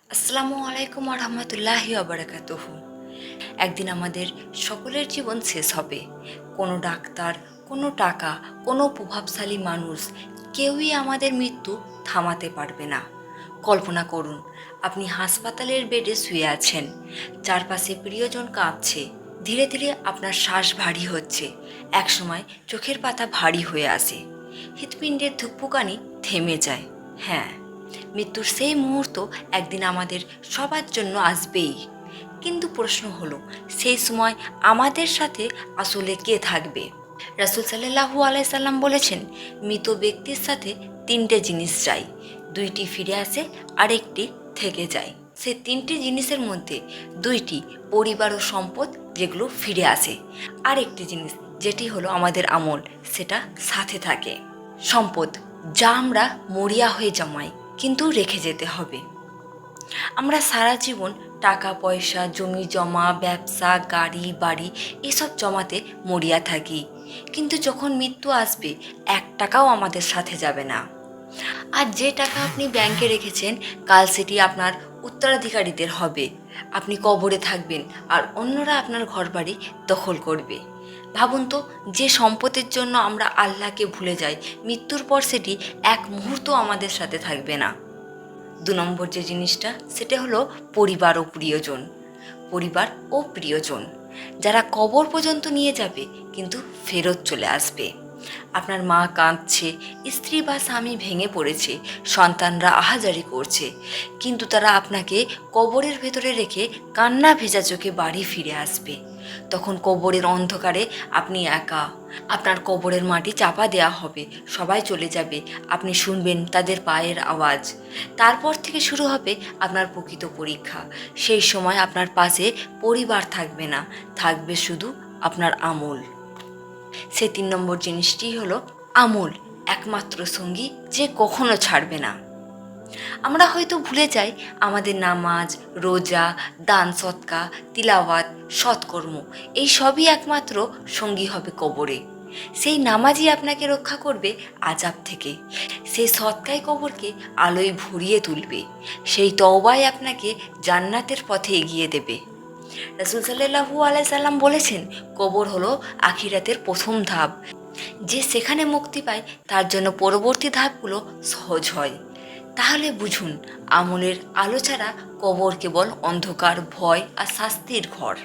আসসালামু আলাইকুম রহমতুল্লাহি ওবারাকাতুহু। একদিন আমাদের সকলের জীবন শেষ হবে। কোনো ডাক্তার, কোনো টাকা, কোনো প্রভাবশালী মানুষ কেউই আমাদের মৃত্যু থামাতে পারবে না। কল্পনা করুন, আপনি হাসপাতালের বেডে শুয়ে আছেন, চারপাশে প্রিয়জন কাঁদছে, ধীরে ধীরে আপনার শ্বাস ভারী হচ্ছে, একসময় চোখের পাতা ভারী হয়ে আসে, হৃৎপিণ্ডের ধুকপুকানি থেমে যায়। হ্যাঁ, মৃত্যুর সেই মুহূর্ত একদিন আমাদের সবার জন্য আসবেই। কিন্তু প্রশ্ন হলো, সেই সময় আমাদের সাথে আসলে কে থাকবে? রাসূল সাল্লাল্লাহু আলাইহি সাল্লাম বলেছেন, মৃত ব্যক্তির সাথে তিনটে জিনিস যায়, দুইটি ফিরে আসে আর একটি থেকে যায়। সেই তিনটি জিনিসের মধ্যে দুইটি পরিবার ও সম্পদ, যেগুলো ফিরে আসে, আর একটি জিনিস যেটি হলো আমাদের আমল, সেটা সাথে থাকে। সম্পদ, যা আমরা মরিয়া হয়ে জমাই, কিন্তু রেখে যেতে হবে। আমরা সারা জীবন টাকা পয়সা, জমি জমা, ব্যবসা, গাড়ি বাড়ি এসব জমাতে মরিয়া থাকি, কিন্তু যখন মৃত্যু আসবে, 1 টাকাও আমাদের সাথে যাবে না। আর যে টাকা আপনি ব্যাংকে রেখেছেন, কাল সেটি আপনার উত্তরাধিকারীদের হবে। আপনি কবরে থাকবেন আর অন্যরা আপনার ঘরবাড়ি দখল করবে। ভাবুন তো, যে সম্পদের জন্য আমরা আল্লাহকে ভুলে যাই, মৃত্যুর পর সেটি এক মুহূর্ত আমাদের সাথে থাকবে না। 2 নম্বর যে জিনিসটা, সেটা হলো পরিবার ও প্রিয়জন। পরিবার ও প্রিয়জন যারা কবর পর্যন্ত নিয়ে যাবে, কিন্তু ফেরত চলে আসবে। আপনার মা কাঁদছে, স্ত্রী বা স্বামী ভেঙে পড়েছে, সন্তানরা আহাজারি করছে, কিন্তু তারা আপনাকে কবরের ভেতরে রেখে কান্না ভেজা চোখে বাড়ি ফিরে আসবে। তখন কবরের অন্ধকারে আপনি একা। আপনার কবরের মাটি চাপা দেয়া হবে, সবাই চলে যাবে, আপনি শুনবেন তাদের পায়ের আওয়াজ। তারপর থেকে শুরু হবে আপনার প্রকৃত পরীক্ষা। সেই সময় আপনার পাশে পরিবার থাকবে না, থাকবে শুধু আপনার আমল। সে 3 নম্বর জিনিসটি হলো আমল, একমাত্র সঙ্গী যে কখনো ছাড়বে না। আমরা হয়তো ভুলে যাই আমাদের নামাজ, রোজা, দান সৎকা, তিলাওয়াত, সৎকর্ম, এই সবই একমাত্র সঙ্গী হবে কবরে। সেই নামাজই আপনাকে রক্ষা করবে আযাব থেকে, সেই সৎকাই কবরকে আলোয় ভরিয়ে তুলবে, সেই তওবাই আপনাকে জান্নাতের পথে এগিয়ে দেবে। রাসূল সাল্লাল্লাহু আলাইহি সাল্লাম বলেছেন, কবর হলো আখিরাতের প্রথম ধাপ। যে সেখানে মুক্তি পায়, তার জন্য পরবর্তী ধাপগুলো সহজ হয়। তাহলে বুঝুন, আমলের আলো ছাড়া কবর কেবল অন্ধকার, ভয় আর শাস্তির ঘর।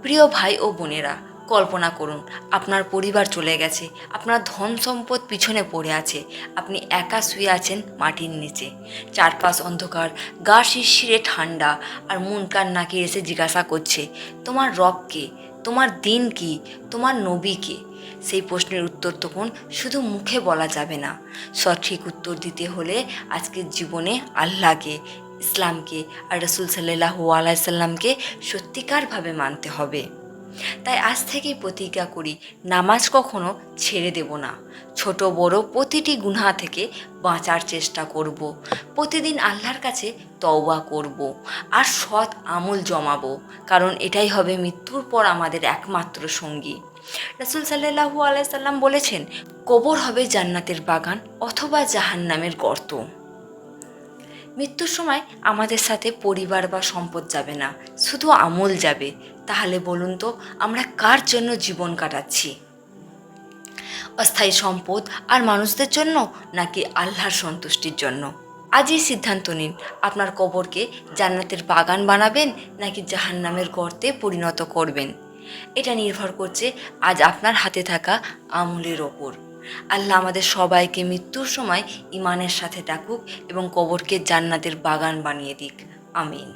প্রিয় ভাই ও বোনেরা, কল্পনা করুন, আপনার পরিবার চলে গেছে, আপনার ধন সম্পদ পিছনে পড়ে আছে, আপনি একা শুয়ে আছেন মাটির নিচে, চারপাশ অন্ধকার, গা শিরশিরে ঠান্ডা, আর মন কান নাকি এসে জিজ্ঞাসা করছে, তোমার রব কে, তোমার দিন কি, তোমার নবী কে? সেই প্রশ্নের উত্তর তখন শুধু মুখে বলা যাবে না। সঠিক উত্তর দিতে হলে আজকের জীবনে আল্লাহকে, ইসলামকে আর রাসূল সাল্লাল্লাহু আলাইহি সাল্লামকে সত্যিকারভাবে মানতে হবে। তাই আজ থেকেই প্রতিজ্ঞা করি, নামাজ কখনো ছেড়ে দেব না। ছোট বড় প্রতিটি গুনাহ থেকে বাঁচার চেষ্টা করব। প্রতিদিন আল্লাহর কাছে তওবা করব আর সৎ আমল জমাবো, কারণ এটাই হবে মৃত্যুর পর আমাদের একমাত্র সঙ্গী। রাসূল সাল্লাল্লাহু আলাইহি সাল্লাম বলেছেন, কবর হবে জান্নাতের বাগান অথবা জাহান্নামের গর্ত। মৃত্যুর সময় আমাদের সাথে পরিবার বা সম্পদ যাবে না, শুধু আমল যাবে। তাহলে বলুন তো, আমরা কার জন্য জীবন কাটাচ্ছি? অস্থায়ী সম্পদ আর মানুষদের জন্য, নাকি আল্লাহর সন্তুষ্টির জন্য? আজই সিদ্ধান্ত নিন, আপনার কবরকে জান্নাতের বাগান বানাবেন নাকি জাহান্নামের গর্তে পরিণত করবেন। এটা নির্ভর করছে আজ আপনার হাতে থাকা আমলের ওপর। আল্লাহ আমাদের সবাইকে মৃত্যুর সময় ইমানের সাথে ডাকুক এবং কবরকে জান্নাতের বাগান বানিয়ে দিক। আমিন।